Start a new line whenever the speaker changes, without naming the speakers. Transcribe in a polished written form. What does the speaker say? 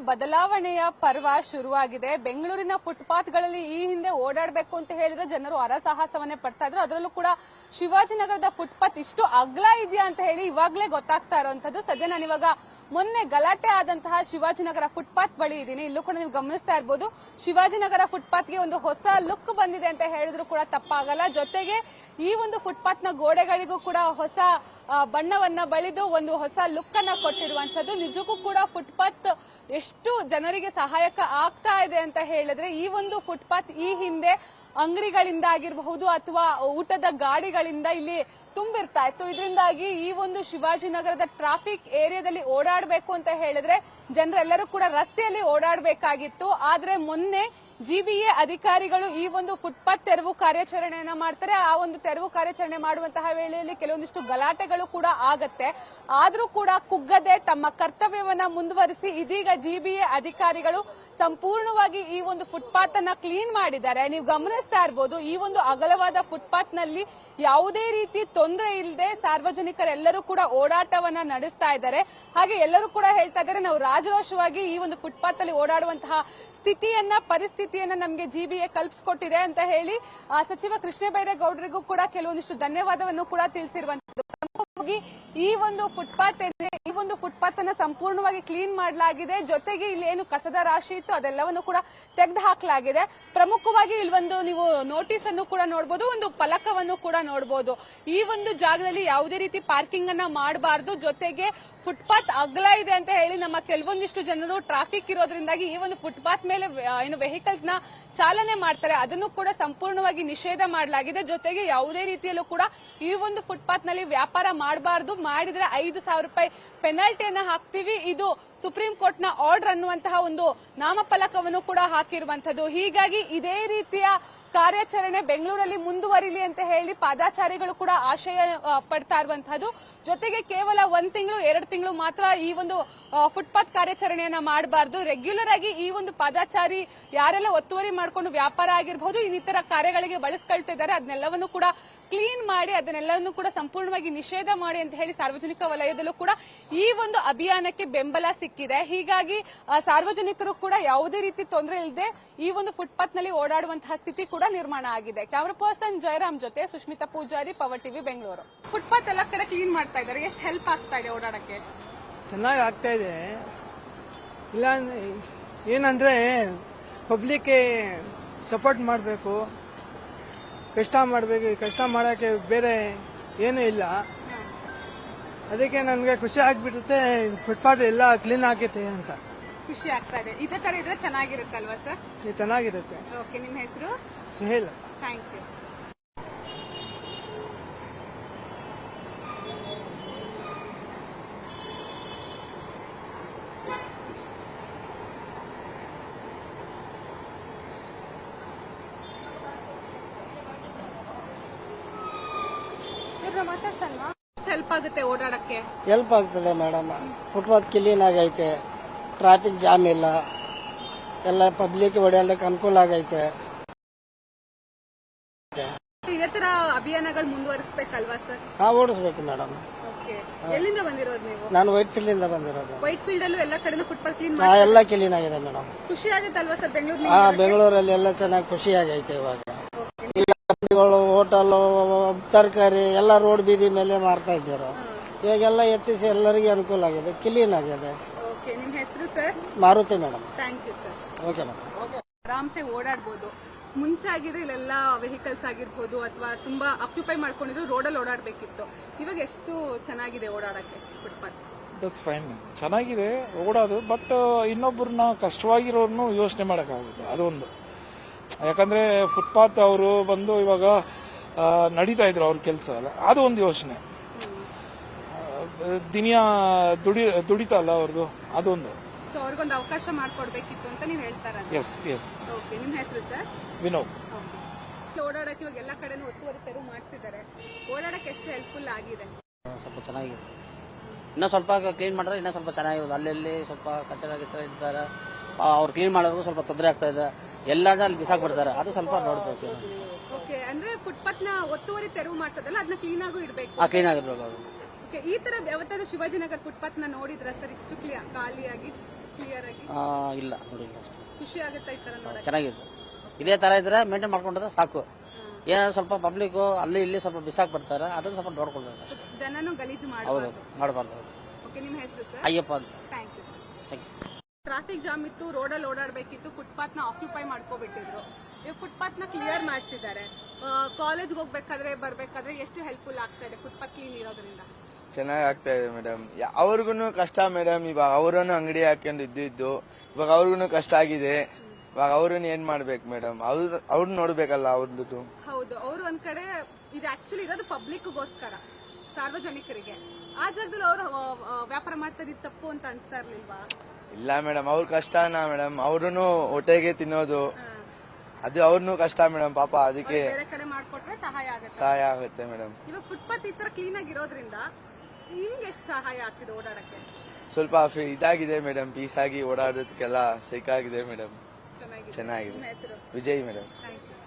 ಬದಲಾವಣೆಯ ಪರ್ವ ಶುರುವಾಗಿದೆ. ಬೆಂಗಳೂರಿನ ಫುಟ್ಪಾತ್ಗಳಲ್ಲಿ ಈ ಹಿಂದೆ ಓಡಾಡಬೇಕು ಅಂತ ಹೇಳಿದ್ರೆ ಜನರು ಹರಸಾಹಸವನ್ನೇ ಪಡ್ತಾ ಇದ್ರು. ಅದರಲ್ಲೂ ಕೂಡ ಶಿವಾಜಿನಗರದ ಫುಟ್ಪಾತ್ ಇಷ್ಟು ಅಗಲ ಇದೆಯಾ ಅಂತ ಹೇಳಿ ಇವಾಗಲೇ ಗೊತ್ತಾಗ್ತಾ ಇರುವಂತದ್ದು. ಸದ್ಯ ನಾನು ಇವಾಗ ಮೊನ್ನೆ ಗಲಾಟೆ ಆದಂತಹ ಶಿವಾಜಿನಗರ ಫುಟ್ಪಾತ್ ಬಳಿ ಇದ್ದೀನಿ. ಇಲ್ಲೂ ಕೂಡ ನೀವು ಗಮನಿಸ್ತಾ ಇರಬಹುದು, ಶಿವಾಜಿನಗರ ಫುಟ್ಪಾತ್ಗೆ ಒಂದು ಹೊಸ ಲುಕ್ ಬಂದಿದೆ ಅಂತ ಹೇಳಿದ್ರು ಕೂಡ ತಪ್ಪಾಗಲ್ಲ. ಜೊತೆಗೆ ಈ ಒಂದು ಫುಟ್ಪಾತ್ ನ ಗೋಡೆಗಳಿಗೂ ಕೂಡ ಹೊಸ ಬಣ್ಣವನ್ನ ಬಳಿದು ಒಂದು ಹೊಸ ಲುಕ್ ಅನ್ನ ಕೊಟ್ಟಿರುವಂತದ್ದು. ನಿಜಕ್ಕೂ ಕೂಡ ಫುಟ್ಪಾತ್ ಎಷ್ಟು ಜನರಿಗೆ ಸಹಾಯಕ ಆಗ್ತಾ ಇದೆ ಅಂತ ಹೇಳಿದ್ರೆ, ಈ ಒಂದು ಫುಟ್ಪಾತ್ ಈ ಹಿಂದೆ ಅಂಗಡಿಗಳಿಂದ ಆಗಿರಬಹುದು ಅಥವಾ ಊಟದ ಗಾಡಿಗಳಿಂದ ಇಲ್ಲಿ ತುಂಬಿರ್ತಾ ಇತ್ತು. ಇದರಿಂದಾಗಿ ಈ ಒಂದು ಶಿವಾಜಿನಗರದ ಟ್ರಾಫಿಕ್ ಏರಿಯಾದಲ್ಲಿ ಓಡಾಡಬೇಕು ಅಂತ ಹೇಳಿದ್ರೆ ಜನರೆಲ್ಲರೂ ಕೂಡ ರಸ್ತೆಯಲ್ಲಿ ಓಡಾಡಬೇಕಾಗಿತ್ತು. ಆದ್ರೆ ಮೊನ್ನೆ ಜಿಬಿಎ ಅಧಿಕಾರಿಗಳು ಈ ಒಂದು ಫುಟ್ಪಾತ್ ತೆರವು ಕಾರ್ಯಾಚರಣೆಯನ್ನ ಮಾಡ್ತಾರೆ. ಆ ಒಂದು ತೆರವು ಕಾರ್ಯಾಚರಣೆ ಮಾಡುವಂತಹ ವೇಳೆಯಲ್ಲಿ ಕೆಲವೊಂದಿಷ್ಟು ಗಲಾಟೆಗಳು ಕೂಡ ಆಗತ್ತೆ. ಆದ್ರೂ ಕೂಡ ಕುಗ್ಗದೆ ತಮ್ಮ ಕರ್ತವ್ಯವನ್ನ ಮುಂದುವರಿಸಿ ಇದೀಗ ಜಿಬಿಎ ಅಧಿಕಾರಿಗಳು ಸಂಪೂರ್ಣವಾಗಿ ಈ ಒಂದು ಫುಟ್ಪಾತ್ ಅನ್ನ ಕ್ಲೀನ್ ಮಾಡಿದ್ದಾರೆ. ನೀವು ಗಮನಿಸ್ತಾ ಇರಬಹುದು, ಈ ಒಂದು ಅಗಲವಾದ ಫುಟ್ಪಾತ್ ನಲ್ಲಿ ಯಾವುದೇ ರೀತಿ ತೊಂದರೆ ಇಲ್ಲದೆ ಸಾರ್ವಜನಿಕರೆಲ್ಲರೂ ಕೂಡ ಓಡಾಟವನ್ನ ನಡೆಸ್ತಾ ಇದ್ದಾರೆ. ಹಾಗೆ ಎಲ್ಲರೂ ಕೂಡ ಹೇಳ್ತಾ ಇದ್ದಾರೆ, ನಾವು ರಾಜರೋಷವಾಗಿ ಈ ಒಂದು ಫುಟ್ಪಾತ್ ಅಲ್ಲಿ ಓಡಾಡುವಂತಹ ಪರಿಸ್ಥಿತಿಯನ್ನ ನಮಗೆ ಜಿಬಿಎ ಕಲ್ಪಿಸಿಕೊಟ್ಟಿದೆ ಅಂತ ಹೇಳಿ ಸಚಿವ ಕೃಷ್ಣ ಬೈರೇಗೌಡರಿಗೂ ಕೂಡ ಕೆಲವೊಂದಿಷ್ಟು ಧನ್ಯವಾದವನ್ನು ಕೂಡ ತಿಳಿಸಿರುವಂತದ್ದು. ಈ ಒಂದು ಫುಟ್ಪಾತ್ ಅನ್ನ ಸಂಪೂರ್ಣವಾಗಿ ಕ್ಲೀನ್ ಮಾಡಲಾಗಿದೆ. ಜೊತೆಗೆ ಇಲ್ಲಿ ಏನು ಕಸದ ರಾಶಿ ಇತ್ತು ಅದೆಲ್ಲವನ್ನು ಕೂಡ ತೆಗೆದು ಹಾಕಲಾಗಿದೆ. ಪ್ರಮುಖವಾಗಿ ಇಲ್ಲಿ ಒಂದು ನೀವು ನೋಟಿಸ್ ಅನ್ನು ಕೂಡ ನೋಡಬಹುದು, ಒಂದು ಫಲಕವನ್ನು ಕೂಡ ನೋಡಬಹುದು. ಈ ಒಂದು ಜಾಗದಲ್ಲಿ ಯಾವುದೇ ರೀತಿ ಪಾರ್ಕಿಂಗ್ ಅನ್ನ ಮಾಡಬಾರದು. ಜೊತೆಗೆ ಫುಟ್ಪಾತ್ ಅಗಲ ಇದೆ ಅಂತ ಹೇಳಿ ನಮ್ಮ ಕೆಲವೊಂದಿಷ್ಟು ಜನರು ಟ್ರಾಫಿಕ್ ಇರೋದ್ರಿಂದಾಗಿ ಈ ಒಂದು ಫುಟ್ಪಾತ್ ಮೇಲೆ ಏನು ವೆಹಿಕಲ್ಸ್ ನ ಚಾಲನೆ ಮಾಡ್ತಾರೆ, ಅದನ್ನು ಕೂಡ ಸಂಪೂರ್ಣವಾಗಿ ನಿಷೇಧ ಮಾಡಲಾಗಿದೆ. ಜೊತೆಗೆ ಯಾವುದೇ ರೀತಿಯಲ್ಲೂ ಕೂಡ ಈ ಒಂದು ಫುಟ್ಪಾತ್ ನಲ್ಲಿ ವ್ಯಾಪಾರ ಮಾಡಬಾರದು. ಮಾಡಿದ್ರೆ 5,000 ರೂಪಾಯಿ ಪೆನಾಲ್ಟಿಯನ್ನ ಹಾಕ್ತೀವಿ. ಇದು ಸುಪ್ರೀಂ ಕೋರ್ಟ್ ನ ಆರ್ಡರ್ ಅನ್ನುವಂತಹ ಒಂದು ನಾಮಫಲಕವನ್ನು ಕೂಡ ಹಾಕಿರುವಂತದ್ದು. ಹೀಗಾಗಿ ಇದೇ ರೀತಿಯ ಕಾರ್ಯಾಚರಣೆ ಬೆಂಗಳೂರಲ್ಲಿ ಮುಂದುವರಿಲಿ ಅಂತ ಹೇಳಿ ಪಾದಾಚಾರಿಗಳು ಕೂಡ ಆಶಯ ಪಡ್ತಾ ಇರುವಂತಹದ್ದು. ಜೊತೆಗೆ ಕೇವಲ 1 ತಿಂಗಳು 2 ತಿಂಗಳು ಮಾತ್ರ ಈ ಒಂದು ಫುಟ್ಪಾತ್ ಕಾರ್ಯಾಚರಣೆಯನ್ನ ಮಾಡಬಾರದು. ರೆಗ್ಯುಲರ್ ಆಗಿ ಈ ಒಂದು ಪಾದಾಚಾರಿ ಯಾರೆಲ್ಲ ಒತ್ತುವರಿ ಮಾಡಿಕೊಂಡು ವ್ಯಾಪಾರ ಆಗಿರಬಹುದು ಇನ್ನಿತರ ಕಾರ್ಯಗಳಿಗೆ ಬಳಸ್ಕೊಳ್ತಿದ್ದಾರೆ ಅದನ್ನೆಲ್ಲವನ್ನು ಕೂಡ ಕ್ಲೀನ್ ಮಾಡಿ ಅದನ್ನೆಲ್ಲವನ್ನು ಕೂಡ ಸಂಪೂರ್ಣವಾಗಿ ನಿಷೇಧ ಮಾಡಿ ಅಂತ ಹೇಳಿ ಸಾರ್ವಜನಿಕ ವಲಯದಲ್ಲೂ ಕೂಡ ಈ ಒಂದು ಅಭಿಯಾನಕ್ಕೆ ಬೆಂಬಲ ಸಿಕ್ಕಿದೆ. ಹೀಗಾಗಿ ಸಾರ್ವಜನಿಕರು ಕೂಡ ಯಾವುದೇ ರೀತಿ ತೊಂದರೆ ಇಲ್ಲದೆ ಈ ಒಂದು ಫುಟ್ಪಾತ್ ನಲ್ಲಿ ಓಡಾಡುವಂತಹ ಸ್ಥಿತಿ ಕೂಡ ನಿರ್ಮಾಣ ಆಗಿದೆ. ಕ್ಯಾಮರಾ ಪರ್ಸನ್ ಜಯರಾಮ್ ಜೊತೆ Sushmita Poojary, power TV, Bengaluru. Footpath ಎಲ್ಲ ಕಡೆ ಕ್ಲೀನ್ ಮಾಡ್ತಾ ಇದ್ದಾರೆ, ಎಷ್ಟು ಹೆಲ್ಪ್ ಆಗ್ತಾ ಇದೆ ಓಡಾಡಕ್ಕೆ?
ಚೆನ್ನಾಗಿ ಆಗ್ತಾ ಇದೆ. ಇಲ್ಲ ಏನಂದ್ರೆ ಪಬ್ಲಿಕ್ ಸಪೋರ್ಟ್ ಮಾಡಬೇಕು, ಕಷ್ಟ ಮಾಡಬೇಕು. ಕಷ್ಟ ಮಾಡೋಕ್ಕೆ ಬೇರೆ ಏನೂ ಇಲ್ಲ. ಅದಕ್ಕೆ ನನಗೆ ಖುಷಿ ಆಗ್ಬಿಡುತ್ತೆ, ಫುಟ್ಪಾತ್ ಎಲ್ಲ ಕ್ಲೀನ್ ಆಗೈತೆ ಅಂತ
ಖುಷಿ ಆಗ್ತಾ ಇದೆ. ಇದೇ ತರ ಇದ್ರೆ ಚೆನ್ನಾಗಿರುತ್ತಲ್ವಾ ಸರ್?
ಚೆನ್ನಾಗಿರುತ್ತೆ.
ಓಕೆ, ನಿಮ್ಮ ಹೆಸರು?
ಸುಹೇಲ್.
Thank you. ಹೆಲ್ಪ್ ಆಗುತ್ತೆ ಓಡಾಡಕ್ಕೆ?
ಹೆಲ್ಪ್ ಆಗ್ತದೆ ಮೇಡಮ್. ಫುಟ್ಪಾತ್ ಕ್ಲೀನ್ ಆಗೈತೆ, ಟ್ರಾಫಿಕ್ ಜಾಮ್ ಇಲ್ಲ, ಎಲ್ಲ ಪಬ್ಲಿಕ್ ಓಡಾಡಕ್ಕೆ ಅನುಕೂಲ ಆಗೈತೆ.
ಇದೇ ತರ ಅಭಿಯಾನಗಳು ಮುಂದುವರಿಸಬೇಕಲ್ವಾ ಸರ್?
ಓಡಿಸ್ಬೇಕು ಮೇಡಮ್.
ಎಲ್ಲಿಂದ ಬಂದಿರೋದು ನೀವು?
ನಾನು ವೈಟ್ ಫೀಲ್ಡ್ ಇಂದ ಬಂದಿರೋದು.
ವೈಟ್ ಫೀಲ್ಡ್ ಅಲ್ಲೂ ಎಲ್ಲ ಕಡೆ ಫುಟ್ಪಾತ್ ಕ್ಲೀನ್
ಎಲ್ಲ ಕ್ಲೀನ್ ಆಗಿದೆ ಮೇಡಮ್.
ಖುಷಿ ಆಗುತ್ತೆ ಅಲ್ವಾ ಸರ್ ಬೆಂಗಳೂರು?
ಬೆಂಗಳೂರಲ್ಲಿ ಎಲ್ಲ ಚೆನ್ನಾಗಿ ಖುಷಿ ಆಗೈತೆ. ಇವಾಗ ಹೋಟೆಲ್, ತರಕಾರಿ ಎಲ್ಲ ರೋಡ್ ಬೀದಿ ಮೇಲೆ ಮಾರ್ತಾ ಇದ್ದಾರೆ. ಇವಾಗೆಲ್ಲ ಎತ್ತಿಸಿ ಎಲ್ಲರಿಗೂ ಅನುಕೂಲ ಆಗಿದೆ, ಕ್ಲೀನ್ ಆಗಿದೆ.
ನಿಮ್ಮ ಹೆಸರು sir?
Maruti madam.
Thank you sir.
Okay madam.
ಆರಾಮ್ಸೆ ಓಡಾಡಬಹುದು. ಮುಂಚೆ ಆಗಿದ್ರೆ ಇಲ್ಲೆಲ್ಲ ವೆಹಿಕಲ್ಸ್ ಆಗಿರ್ಬೋದು ಅಥವಾ ತುಂಬಾ ಆಕ್ಯುಪೈ ಮಾಡ್ಕೊಂಡಿದ್ರು ರೋಡಲ್ಲಿ ಓಡಾಡಬೇಕಿತ್ತು. ಇವಾಗ ಎಷ್ಟು ಚೆನ್ನಾಗಿದೆ ಓಡಾಡಕ್ಕೆ ಫುಟ್ಪಾತ್?
ದಟ್ಸ್ ಫೈನ್, ಚೆನ್ನಾಗಿದೆ ಓಡೋದು. ಬಟ್ ಇನ್ನೊಬ್ಬರನ್ನ ಕಷ್ಟವಾಗಿರೋರ್ನು ಯೋಚನೆ ಮಾಡೋಕ್ಕಾಗುತ್ತೆ, ಅದೊಂದು. ಯಾಕಂದ್ರೆ ಫುಟ್ಪಾತ್ ಅವರು ಬಂದು ಇವಾಗ ನಡೀತಾ ಇದ್ರು ಅವ್ರ ಕೆಲಸ, ಅದು ಒಂದು ಯೋಚನೆ. ದಿನ ದುಡಿತಲ್ಲ ಅವ್ರದ್ದು, ಅದೊಂದು.
ಅವ್ರಿಗೊಂದು ಅವಕಾಶ ಮಾಡ್ಕೊಡ್ಬೇಕಿತ್ತು ಅಂತ ನೀವು ಹೇಳ್ತಾರ?
S S.
ಓಕೆ, ನಿಮ್ಮ ಹೆಸರು ಸರ್?
ವಿನೋದ್.
ಓಡಾಡಕ್ಕೆ ಇವಾಗ ಎಲ್ಲ ಕಡೆನೂ ಒತ್ತುವರಿ ತೆರವು ಮಾಡ್ತಿದ್ದಾರೆ, ಓಡಾಡಕ್ಕೆ ಎಷ್ಟು ಹೆಲ್ಪ್ಫುಲ್ ಆಗಿದೆ?
ಸ್ವಲ್ಪ ಚೆನ್ನಾಗಿದೆ. ಇನ್ನೂ ಸ್ವಲ್ಪ ಕ್ಲೀನ್ ಮಾಡಿದ್ರೆ ಇನ್ನೂ ಸ್ವಲ್ಪ ಚೆನ್ನಾಗಿರೋದು. ಅಲ್ಲೆಲ್ಲಿ ಸ್ವಲ್ಪ ಕಚರ ಇದ್ದಾರೆ, ಅವ್ರು ಕ್ಲೀನ್ ಮಾಡೋದು ಸ್ವಲ್ಪ ತೊಂದರೆ ಆಗ್ತಾ ಇದೆ. ಎಲ್ಲಾದ್ರೂ ಅಲ್ಲಿ ಬಿಸಾಕ್ಬಿಡ್ತಾರೆ, ಅದು ಸ್ವಲ್ಪ ನೋಡ್ಬೇಕು.
ಓಕೆ, ಅಂದ್ರೆ ಫುಟ್ಪಾತ್ ನ ಒತ್ತುವರಿ ತೆರವು ಮಾಡ್ತದಲ್ಲ ಅದನ್ನ ಕ್ಲೀನ್ ಆಗೂ ಇರಬೇಕು.
ಕ್ಲೀನ್ ಆಗಿರ್ಬೇಕು ಅದು.
ಈ ತರ ಯಾವತ್ತಾದ್ರೂ ಶಿವಾಜಿನಗರ್ ಫುಟ್ಪಾತ್ ನ ನೋಡಿದ್ರ ಸರ್ ಇಷ್ಟು ಖಾಲಿಯಾಗಿ? ಕ್ಲಿಯರ್ ಆಗಿ
ಇಲ್ಲ ನೋಡಿಲ್ಲ ಅಷ್ಟು
ಖುಷಿ ಆಗುತ್ತೆ ಈ ತರ ನೋಡಕ್ಕೆ.
ಚೆನ್ನಾಗಿದೆ. ಇದೇ ತರ ಇದ್ರೆ ಮೇಂಟೈನ್ ಮಾಡ್ಕೊಂಡ್ರೆ ಸಾಕು. ಏನಾದ್ರು ಸ್ವಲ್ಪ ಪಬ್ಲಿಕ್ ಅಲ್ಲಿ ಇಲ್ಲಿ ಸ್ವಲ್ಪ ಬಿಸಾಕ್ ಬರ್ತಾರೆ, ಅದನ್ನ ಸ್ವಲ್ಪ ನೋಡ್ಕೊಳ್ಬೇಕು ಅಷ್ಟೇ.
ಜನನು ಗಲೀಜು
ಹೌದು,
ಮಾಡಬಾರ್ದು.
ಮಾಡಬಾರ್ದು.
ಓಕೆ, ನಿಮ್ಮ ಹೆಸರು ಸರ್?
ಅಯ್ಯಪ್ಪ ಅಂತ.
Thank you.
Thank you.
Traffic jam ಇತ್ತು, ರೋಡಲ್ಲಿ ಓಡಾಡಬೇಕಿತ್ತು, ಫುಟ್ಪಾತ್ ನ ಆಕ್ಯುಪೈ ಮಾಡ್ಕೋಬಿಟ್ಟಿದ್ರು. ಇವಾಗ ಫುಟ್ಪಾತ್ ನ ಕ್ಲಿಯರ್ ಮಾಡ್ತಿದ್ದಾರೆ. ಕಾಲೇಜ್ಗೆ ಹೋಗ್ಬೇಕಾದ್ರೆ ಬರ್ಬೇಕಾದ್ರೆ ಎಷ್ಟು ಹೆಲ್ಪ್ಫುಲ್ ಆಗ್ತಾ ಇದೆ ಫುಟ್ಪಾತ್ ಕ್ಲೀನ್ ಇರೋದ್ರಿಂದ?
ಚೆನ್ನಾಗಿ ಆಗ್ತಾ ಇದೆ ಮೇಡಮ್. ಅವ್ರಿಗೂ ಕಷ್ಟ ಮೇಡಮ್. ಇವಾಗ ಅವರನ್ನು ಅಂಗಡಿ ಹಾಕೊಂಡು ಇದ್ದಿದ್ದು, ಇವಾಗ ಅವ್ರಿಗೂ ಕಷ್ಟ ಆಗಿದೆ. ಇವಾಗ ಅವ್ರನ್ನ ಏನ್ ಮಾಡ್ಬೇಕು ಮೇಡಮ್? ಅವ್ರು ನೋಡ್ಬೇಕಲ್ಲ ಅವ್ರದ್ದು.
ಹೌದು, ಅವರು ಒಂದ್ ಕಡೆ ಇದು ಆಕ್ಚುಲಿ ಇರೋದು ಪಬ್ಲಿಕ್ಗೋಸ್ಕರ, ಸಾರ್ವಜನಿಕರಿಗೆ. ಆ ಜಾಗದಲ್ಲಿ ಅವರು ವ್ಯಾಪಾರ ಮಾಡ್ತಾ ಇದ್ದು ತಪ್ಪು ಅಂತ ಅನ್ಸ್ತಾ ಇರ್ಲಿಲ್ವಾ?
ಇಲ್ಲ ಮೇಡಮ್, ಅವ್ರ ಕಷ್ಟನಾ ಮೇಡಮ್? ಅವ್ರೂ ಹೊಟ್ಟೆಗೆ ತಿನ್ನೋದು, ಅದು ಅವ್ರನ್ನೂ ಕಷ್ಟ ಮೇಡಮ್ ಪಾಪ. ಅದಕ್ಕೆ
ಬೇರೆ ಕಡೆ ಮಾಡ್ಕೊಟ್ರೆ ಸಹಾಯ ಆಗುತ್ತೆ.
ಸಹಾಯ ಆಗುತ್ತೆ ಮೇಡಮ್.
ಇವಾಗ ಫುಟ್ಪಾತ್ ಈ ತರ ಕ್ಲೀನ್ ಆಗಿರೋದ್ರಿಂದ ನಿಮ್ಗೆ ಎಷ್ಟು ಸಹಾಯ ಆಗ್ತಿದೆ ಓಡಾಡಕ್ಕೆ?
ಸ್ವಲ್ಪ ಇದಾಗಿದೆ ಮೇಡಮ್, ಪೀಸ್ ಆಗಿ ಓಡಾಡೋದಕ್ಕೆಲ್ಲ ಸಿಕ್ಕಾಗಿದೆ ಮೇಡಮ್.
ಚೆನ್ನಾಗಿದೆ.
ಚೆನ್ನಾಗಿದೆ.
ನಿಮ್ಮ ಹೆಸರು?
ವಿಜಯ್ ಮೇಡಮ್.
Thank you.